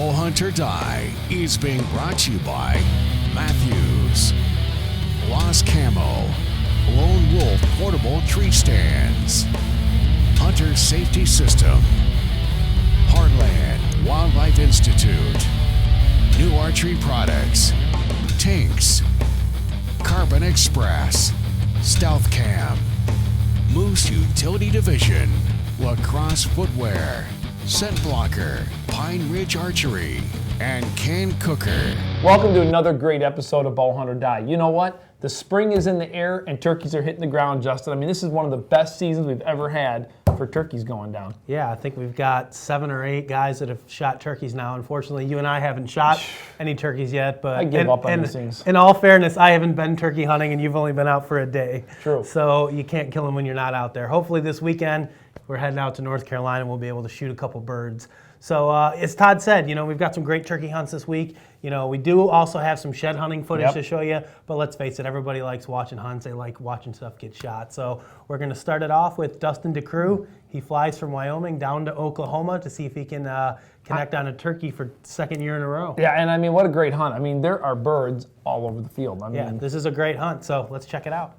Bowhunt or Die is being brought to you by Matthews, Lost Camo, Lone Wolf Portable Tree Stands, Hunter Safety System, Heartland Wildlife Institute, New Archery Products, Tinks, Carbon Express, Stealth Cam, Moose Utility Division, Lacrosse Footwear, Scent Blocker, Pine Ridge Archery, and Can Cooker. Welcome to another great episode of Bowhunt or Die. You know what? The spring is in the air and turkeys are hitting the ground, Justin. I mean, this is one of the best seasons we've ever had for turkeys going down. Yeah, I think we've got 7 or 8 guys that have shot turkeys now. Unfortunately, you and I haven't shot any turkeys yet, but I give up on these things. In all fairness, I haven't been turkey hunting and you've only been out for a day. True. So you can't kill them when you're not out there. Hopefully this weekend, we're heading out to North Carolina and we'll be able to shoot a couple birds. So as Todd said, you know, we've got some great turkey hunts this week. You know, we do also have some shed hunting footage to show you, but let's face it, everybody likes watching hunts. They like watching stuff get shot. So we're going to start it off with Dustin De Croo. He flies from Wyoming down to Oklahoma to see if he can connect on a turkey for second year in a row. Yeah, and I mean, what a great hunt. I mean, there are birds all over the field. I mean, yeah, this is a great hunt, so let's check it out.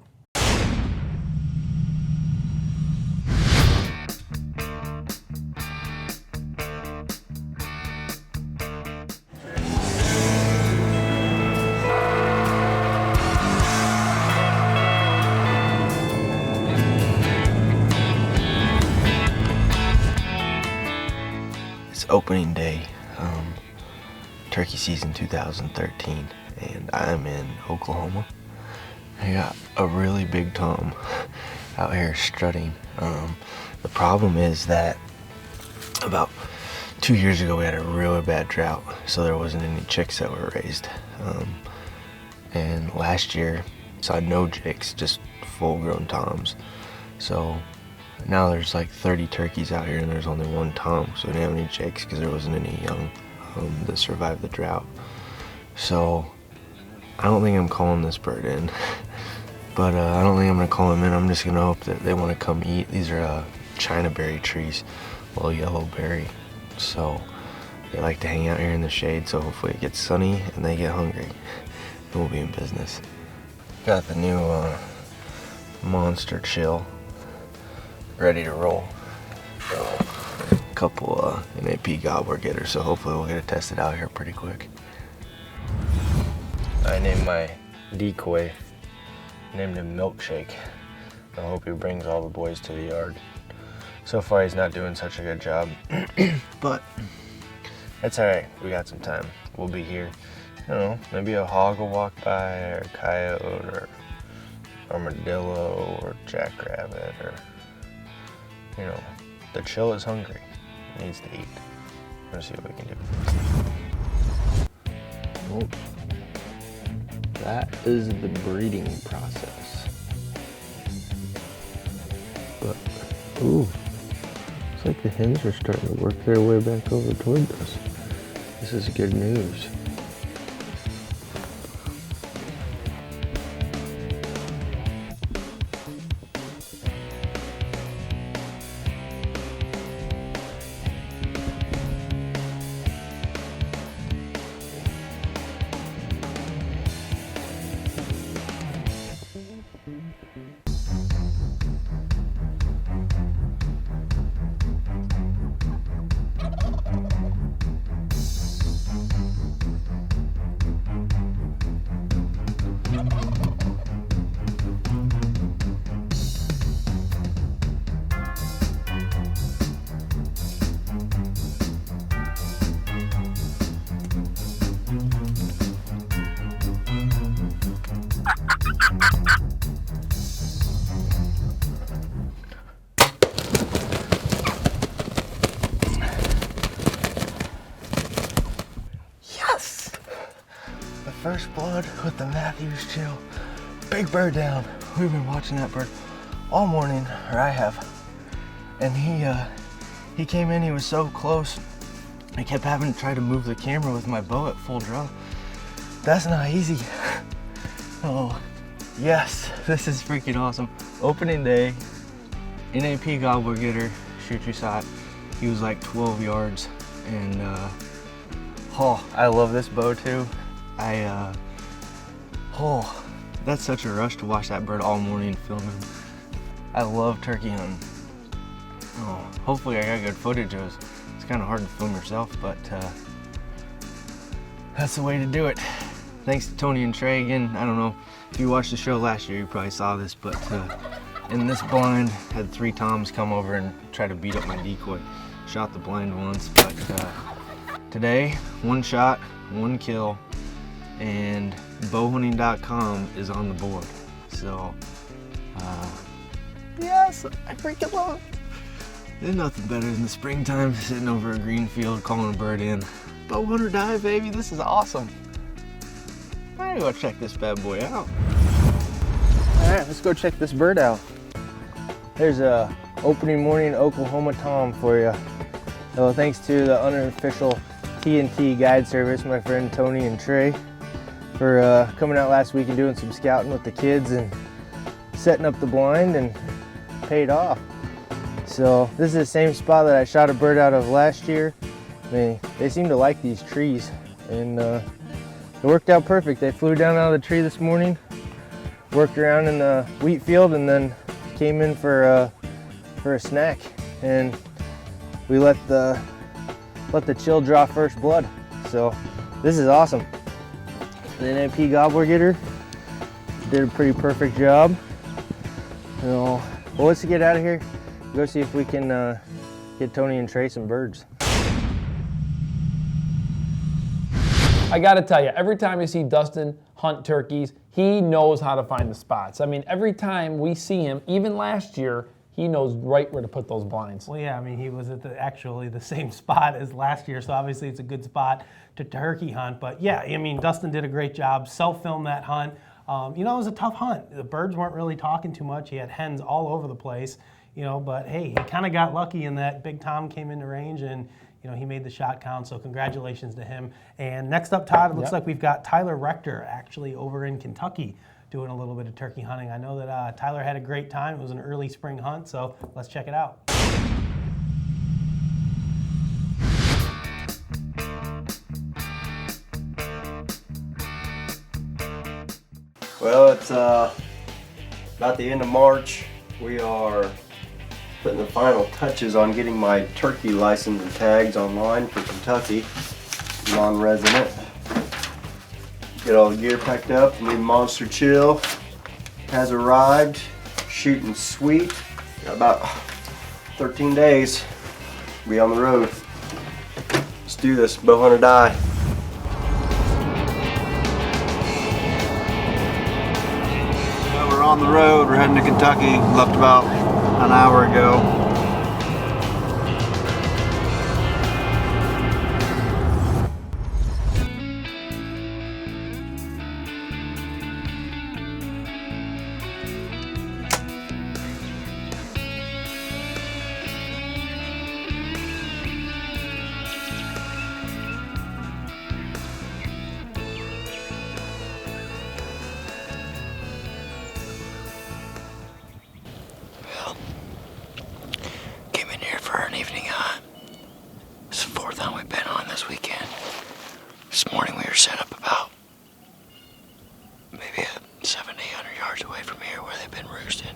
Opening day, turkey season 2013, and I'm in Oklahoma. I got a really big tom out here strutting. The problem is that about 2 years ago we had a really bad drought, so there wasn't any chicks that were raised. And last year saw no chicks, just full-grown toms. So now there's like 30 turkeys out here and there's only one tom, so we didn't have any chicks because there wasn't any young that survived the drought. So I don't think I'm calling this bird in, but I don't think I'm gonna call him in. I'm just gonna hope that they want to come eat. These are China berry trees, well, yellow berry, so they like to hang out here in the shade. So hopefully it gets sunny and they get hungry and we'll be in business. Got the new monster chill ready to roll. So, a couple NAP gobbler getters, so hopefully we'll get it tested out here pretty quick. I named my decoy, named him Milkshake. I hope he brings all the boys to the yard. So far he's not doing such a good job, but that's alright, we got some time. We'll be here. I don't know, maybe a hog will walk by, or a coyote, or armadillo, or jackrabbit, or you know, the chill is hungry. It needs to eat. Let's see what we can do. Well, that is the breeding process. But, ooh, it's like the hens are starting to work their way back over toward us. This is good news. First blood with the Matthews chill. Big bird down. We've been watching that bird all morning, or I have. And he came in, he was so close. I kept having to try to move the camera with my bow at full draw. That's not easy. Oh, yes, this is freaking awesome. Opening day, NAP gobbler getter, shoot you saw it. He was like 12 yards, and Oh, I love this bow too. That's such a rush to watch that bird all morning and film him. I love turkey hunting. Oh, hopefully I got good footage of it. It's kind of hard to film yourself, but that's the way to do it. Thanks to Tony and Trey again. I don't know if you watched the show last year, you probably saw this, but in this blind, had 3 toms come over and try to beat up my decoy. Shot the blind once, but today, 1 shot, 1 kill, and bowhunting.com is on the board. So, yes, I freaking love it. There's nothing better than the springtime, sitting over a green field, calling a bird in. Bow hunt or die, baby, this is awesome. I gotta go check this bad boy out. All right, let's go check this bird out. There's a opening morning Oklahoma tom for you. So thanks to the unofficial TNT guide service, my friend Tony and Trey, for coming out last week and doing some scouting with the kids and setting up the blind, and paid off. So this is the same spot that I shot a bird out of last year. They seem to like these trees, and it worked out perfect. They flew down out of the tree this morning, worked around in the wheat field, and then came in for a snack. And we let the chill draw first blood. So this is awesome. The NAP gobbler getter did a pretty perfect job. So, well, let's get out of here. Go see if we can get Tony and Trey some birds. I gotta tell you, every time I see Dustin hunt turkeys, he knows how to find the spots. I mean, every time we see him, even last year, he knows right where to put those blinds. Well, yeah, I mean, he was at actually the same spot as last year, so obviously it's a good spot to turkey hunt. But yeah, I mean, Dustin did a great job, self-filmed that hunt. It was a tough hunt. The birds weren't really talking too much. He had hens all over the place, but hey, he kind of got lucky in that Big Tom came into range, and he made the shot count, so congratulations to him. And next up, Todd, it looks like we've got Tyler Rector actually over in Kentucky doing a little bit of turkey hunting. I know that Tyler had a great time. It was an early spring hunt, so let's check it out. Well, it's about the end of March. We are putting the final touches on getting my turkey license and tags online for Kentucky, non-resident. Get all the gear packed up. The new Monster Chill has arrived, shooting sweet. Got about 13 days to be on the road. Let's do this, bow hunt or die. Well, we're on the road, we're heading to Kentucky. Left about an hour ago. Came in here for an evening hunt. It's the 4th hunt we've been on this weekend. This morning we were set up about maybe 700-800 yards away from here where they've been roosted.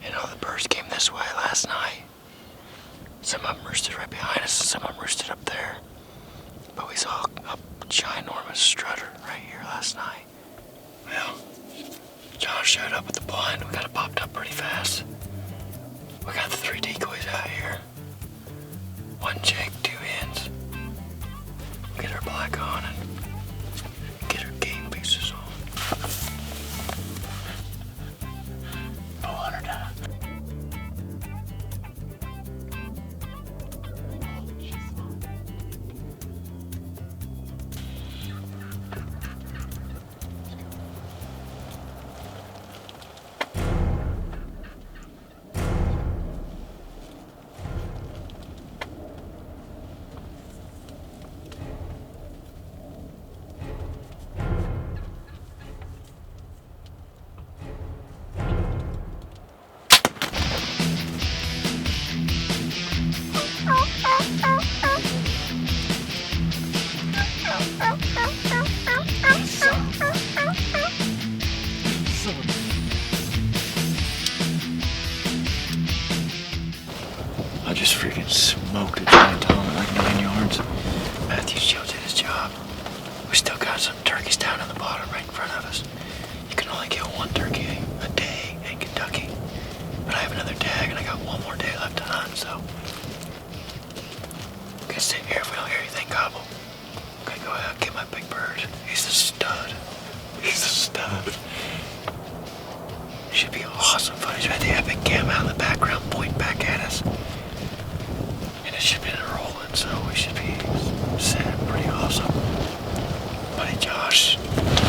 The birds came this way last night. Some of them roosted right behind us and some of them roosted up there. But we saw a ginormous strutter right here last night. Well, John showed up with the blind. We got it popped up pretty fast. We got the 3 decoys out here. 1 chick, 2 hens. Get her black on and get her game pieces on. Bow hunt or die. We still got some turkeys down in the bottom right in front of us. You can only kill one turkey a day in Kentucky. But I have another tag and I got one more day left to hunt, so. I'm gonna sit here if we don't hear anything gobble. I'm gonna go out and get my big bird. He's a stud. He's a stud. Should be awesome footage. We had the epic cam out in the background pointing back at us. And it should be rolling, so we should be set pretty awesome. Buddy Josh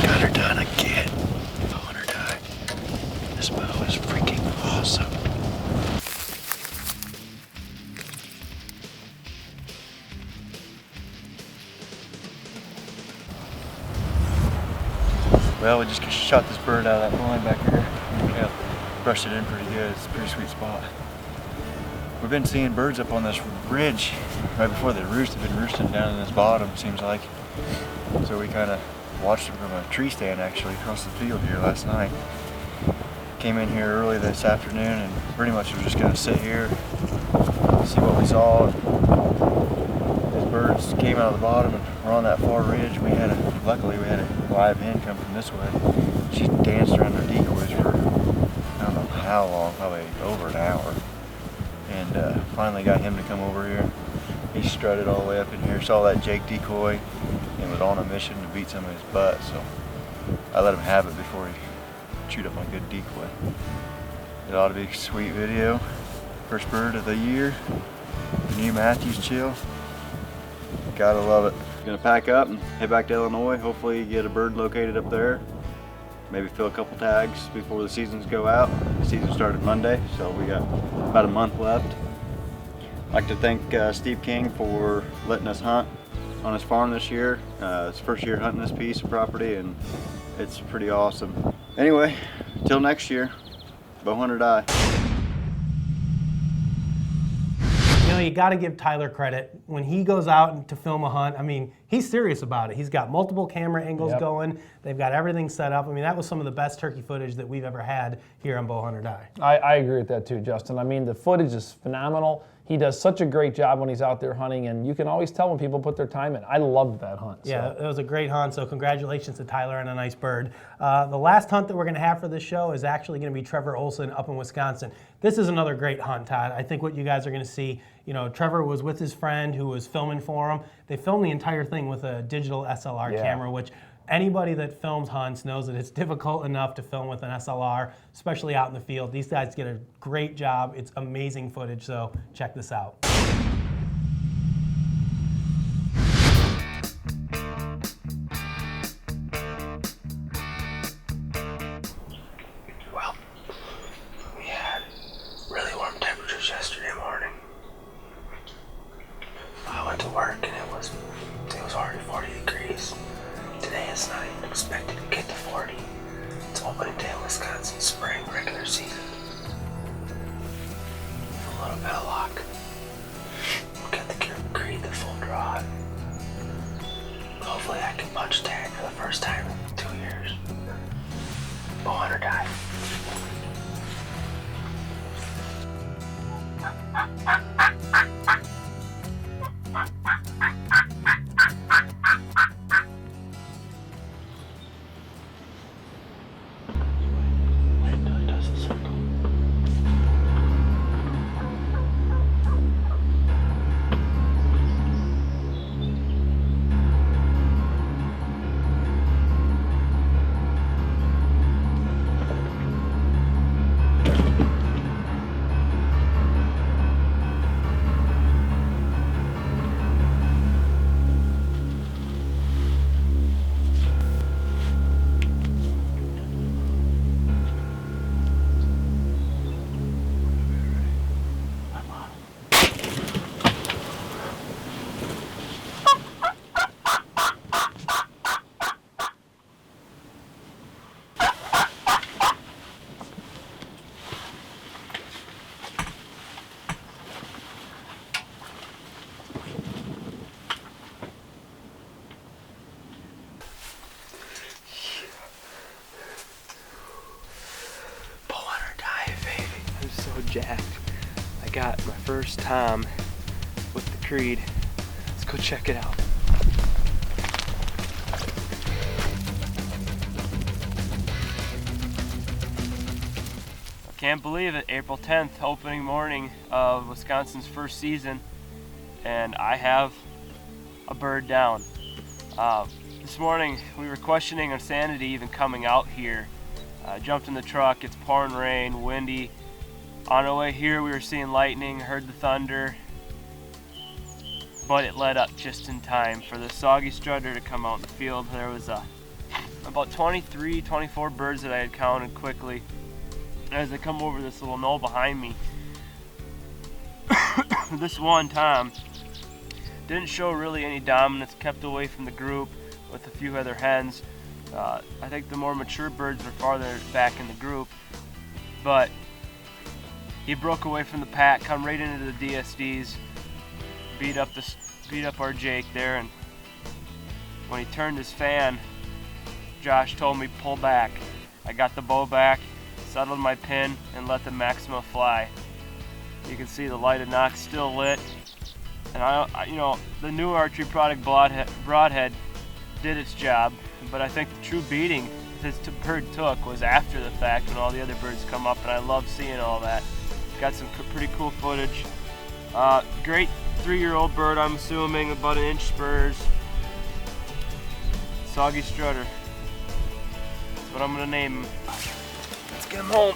got her done again. Bowhunter died. This bow is freaking awesome. Well, we just shot this bird out of that blind back here. Yeah, brushed it in pretty good. It's a pretty sweet spot. We've been seeing birds up on this ridge right before they roost. They've been roosting down in this bottom, seems like. So we kind of watched them from a tree stand actually across the field here last night. Came in here early this afternoon and pretty much was just gonna sit here, see what we saw. These birds came out of the bottom and were on that far ridge. Luckily we had a live hen come from this way. She danced around her decoys for I don't know how long, probably over an hour. And finally got him to come over here. He strutted all the way up in here, saw that Jake decoy, and was on a mission to beat some of his butt. So I let him have it before he chewed up my good decoy. It ought to be a sweet video. First bird of the year. New Matthews chill. Gotta love it. Gonna pack up and head back to Illinois. Hopefully get a bird located up there. Maybe fill a couple tags before the seasons go out. The season started Monday, so we got about a month left. I'd like to thank Steve King for letting us hunt on his farm this year. It's first year hunting this piece of property and it's pretty awesome. Anyway, till next year, Bowhunt or die. You know, you got to give Tyler credit. When he goes out to film a hunt, I mean, he's serious about it. He's got multiple camera angles going. They've got everything set up. I mean, that was some of the best turkey footage that we've ever had here on Bowhunt or Die. I agree with that too, Justin. I mean, the footage is phenomenal. He does such a great job when he's out there hunting, and you can always tell when people put their time in. I loved that hunt. Yeah, it was a great hunt, so congratulations to Tyler on a nice bird. The last hunt that we're going to have for this show is actually going to be Trevor Olson up in Wisconsin. This is another great hunt, Todd. I think what you guys are going to see, you know, Trevor was with his friend who was filming for him. They filmed the entire thing with a digital SLR camera, which anybody that films hunts knows that it's difficult enough to film with an SLR, especially out in the field. These guys get a great job. It's amazing footage, so check this out. Well, we had really warm temperatures yesterday morning. I went to work and it was already 40 degrees. Today it's not even expected to get to 40. It's opening day in Wisconsin spring regular season. A little bit of luck. We'll get the Creed the full draw. Hopefully I can punch tag for the first time in 2 years. Bowhunt or die. Jacked. I got my first time with the Creed. Let's go check it out. Can't believe it, April 10th, opening morning of Wisconsin's first season, and I have a bird down. This morning we were questioning our sanity even coming out here. Jumped in the truck, it's pouring rain, windy. On our way here we were seeing lightning, heard the thunder, but it led up just in time for the soggy strutter to come out in the field. There was about 23, 24 birds that I had counted quickly as they come over this little knoll behind me. This one, Tom, didn't show really any dominance, kept away from the group with a few other hens. I think the more mature birds were farther back in the group, but he broke away from the pack, come right into the DSDs, beat up our Jake there, and when he turned his fan, Josh told me pull back. I got the bow back, settled my pin, and let the Maxima fly. You can see the lighted knock still lit, and the new archery product broadhead did its job, but I think the true beating this bird took was after the fact when all the other birds come up, and I love seeing all that. Got some pretty cool footage. Great 3-year-old bird, I'm assuming, about 1 inch spurs. Soggy strutter. That's what I'm gonna name him. Let's get him home.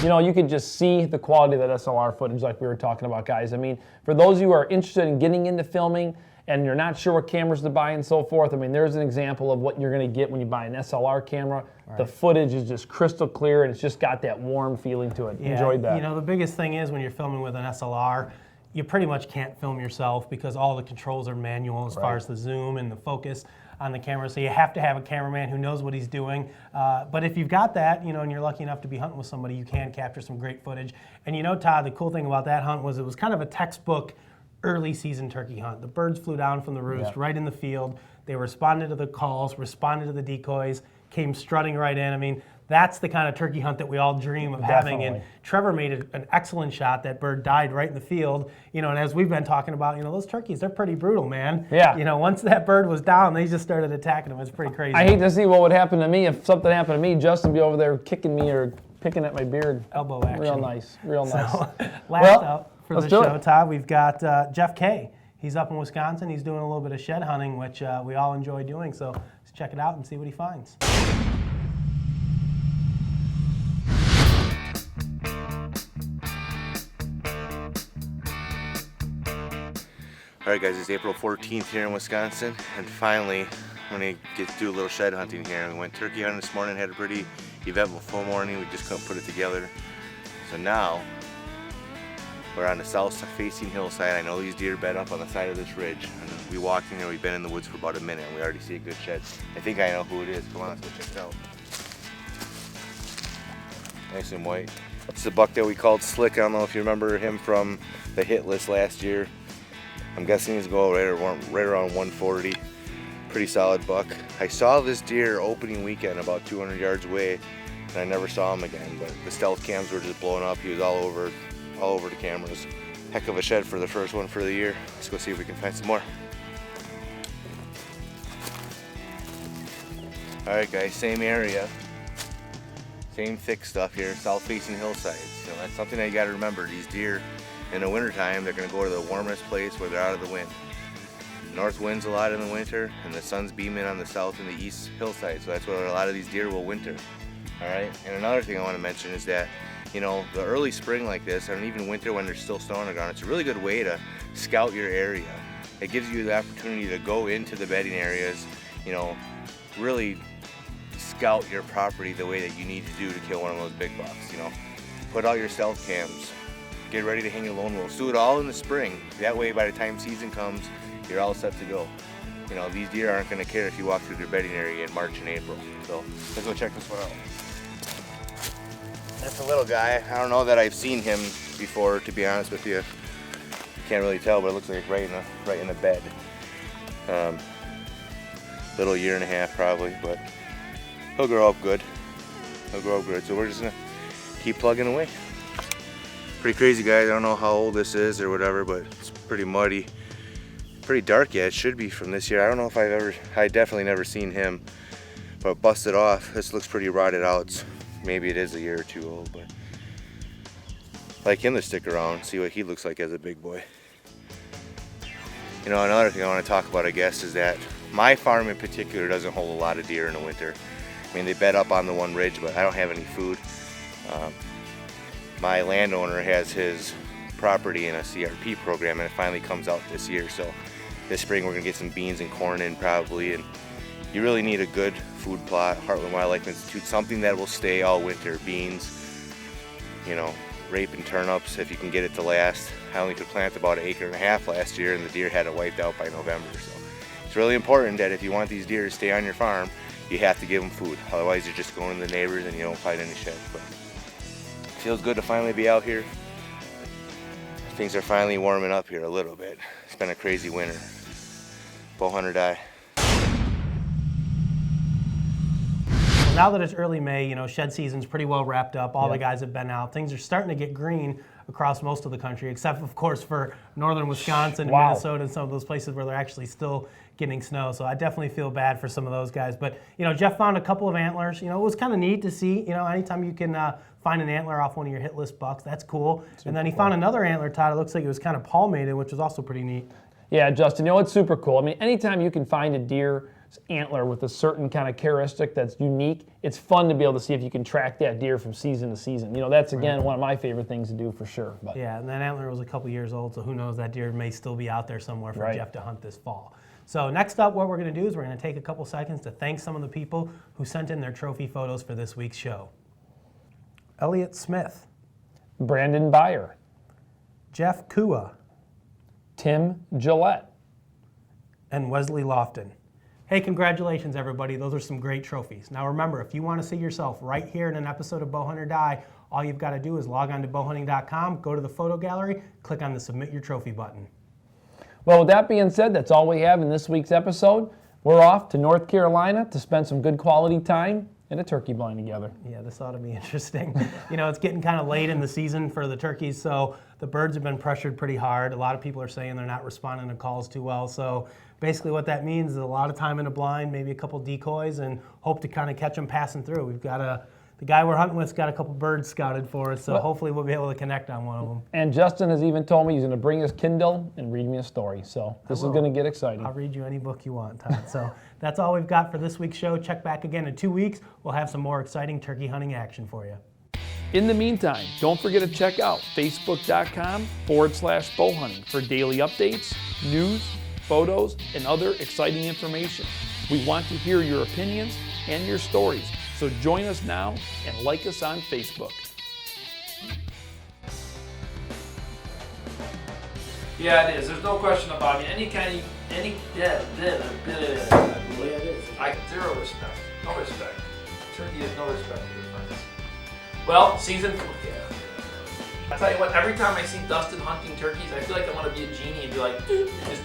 You know, you could just see the quality of that SLR footage like we were talking about, guys. I mean, for those of you who are interested in getting into filming and you're not sure what cameras to buy and so forth, I mean, there's an example of what you're going to get when you buy an SLR camera. Right. The footage is just crystal clear, and it's just got that warm feeling to it. Yeah, enjoyed that. You know, the biggest thing is when you're filming with an SLR, you pretty much can't film yourself because all the controls are manual as far as the zoom and the focus on the camera, so you have to have a cameraman who knows what he's doing. But if you've got that, you know, and you're lucky enough to be hunting with somebody, you can capture some great footage. And you know, Todd, the cool thing about that hunt was it was kind of a textbook early season turkey hunt. The birds flew down from the roost right in the field. They responded to the calls, responded to the decoys, came strutting right in. I mean, that's the kind of turkey hunt that we all dream of having. And Trevor made an excellent shot. That bird died right in the field. You know, and as we've been talking about, you know, those turkeys, they're pretty brutal, man. Yeah. You know, once that bird was down, they just started attacking them. It's pretty crazy. I hate to see what would happen to me if something happened to me. Justin would be over there kicking me or picking at my beard. Elbow action. Real nice, real nice. So, last out for the show, it. Todd, we've got Jeff K. He's up in Wisconsin. He's doing a little bit of shed hunting, which we all enjoy doing. So let's check it out and see what he finds. All right, guys, it's April 14th here in Wisconsin, and finally I'm gonna get to do a little shed hunting here. We went turkey hunting this morning, had a pretty eventful full morning. We just couldn't put it together. So now we're on the south-facing hillside. I know these deer bed up on the side of this ridge. And we walked in here, we've been in the woods for about a minute, and we already see a good shed. I think I know who it is. Come on, let's go check it out. Nice and white. It's the buck that we called Slick. I don't know if you remember him from the hit list last year. I'm guessing he's going right around 140. Pretty solid buck. I saw this deer opening weekend about 200 yards away, and I never saw him again, but the stealth cams were just blowing up. He was all over the cameras. Heck of a shed for the first one for the year. Let's go see if we can find some more. All right, guys, same area. Same thick stuff here, south-facing hillsides. You know, that's something that you got to remember. These deer, in the wintertime, they're going to go to the warmest place where they're out of the wind. North winds a lot in the winter, and the sun's beaming on the south and the east hillside, so that's where a lot of these deer will winter. All right, and another thing I want to mention is that, you know, the early spring like this, and even winter when there's still snow on the ground, it's a really good way to scout your area. It gives you the opportunity to go into the bedding areas, you know, really scout your property the way that you need to do to kill one of those big bucks. You know, put out your stealth cams, get ready to hang your lone wolves. Do it all in the spring. That way, by the time season comes, you're all set to go. You know, these deer aren't going to care if you walk through their bedding area in March and April. So let's go check this one out. That's a little guy. I don't know that I've seen him before, to be honest with you. Can't really tell, but it looks like right in the bed. Little year and a half probably, but he'll grow up good. So we're just gonna keep plugging away. Pretty crazy, guys. I don't know how old this is or whatever, but it's pretty muddy. Pretty dark, yeah. It should be from this year. I don't know if I definitely never seen him, but busted off. This looks pretty rotted out. Maybe it is a year or two old, but I'd like him to stick around, see what he looks like as a big boy. You know, another thing I want to talk about, I guess, is that my farm in particular doesn't hold a lot of deer in the winter. I mean, they bed up on the one ridge, but I don't have any food. My landowner has his property in a CRP program, and it finally comes out this year. So this spring we're gonna get some beans and corn in probably, and you really need a good food plot. Heartland Wildlife Institute, something that will stay all winter. Beans, you know, rape and turnips if you can get it to last. I only could plant about 1.5 acres last year, and the deer had it wiped out by November. So it's really important that if you want these deer to stay on your farm, you have to give them food. Otherwise you're just going to the neighbors and you don't find any shit. But it feels good to finally be out here. Things are finally warming up here a little bit. It's been a crazy winter. Bow hunt or die. Now that it's early May, you know, shed season's pretty well wrapped up. All the guys have been out. Things are starting to get green across most of the country, except of course for northern Wisconsin and Minnesota and some of those places where they're actually still getting snow. So I definitely feel bad for some of those guys. But, you know, Jeff found a couple of antlers. You know, it was kind of neat to see, you know, anytime you can find an antler off one of your hit list bucks, that's cool. And then he found another antler, Todd. It looks like it was kind of palmated, which was also pretty neat. Yeah, Justin, you know, it's super cool. I mean, anytime you can find a deer antler with a certain kind of characteristic that's unique, it's fun to be able to see if you can track that deer from season to season. You know, that's again one of my favorite things to do for sure. But yeah, and that antler was a couple years old, so who knows, that deer may still be out there somewhere for Jeff to hunt this fall. So next up, what we're going to do is we're going to take a couple seconds to thank some of the people who sent in their trophy photos for this week's show. Elliot Smith, Brandon Byer, Jeff Kua, Tim Gillette, and Wesley Lofton. Hey, congratulations, everybody. Those are some great trophies. Now remember, if you want to see yourself right here in an episode of Bow Hunt or Die, all you've got to do is log on to bowhunting.com, go to the photo gallery, click on the Submit Your Trophy button. Well, with that being said, that's all we have in this week's episode. We're off to North Carolina to spend some good quality time and a turkey blind together. Yeah, this ought to be interesting. You know, it's getting kind of late in the season for the turkeys, so the birds have been pressured pretty hard. A lot of people are saying they're not responding to calls too well, so basically what that means is a lot of time in a blind, maybe a couple decoys, and hope to kind of catch them passing through. We've got the guy we're hunting with's got a couple birds scouted for us, so hopefully we'll be able to connect on one of them. And Justin has even told me he's going to bring his Kindle and read me a story, so this is going to get exciting. I'll read you any book you want, Todd. So that's all we've got for this week's show. Check back again in 2 weeks. We'll have some more exciting turkey hunting action for you. In the meantime, don't forget to check out facebook.com/bowhunting for daily updates, news, photos, and other exciting information. We want to hear your opinions and your stories, so join us now and like us on Facebook. Yeah, it is. There's no question about it. Zero respect. No respect. Turkey has no respect for your friends. Well, season 4. I tell you what, every time I see Dustin hunting turkeys, I feel like I want to be a genie and be like, just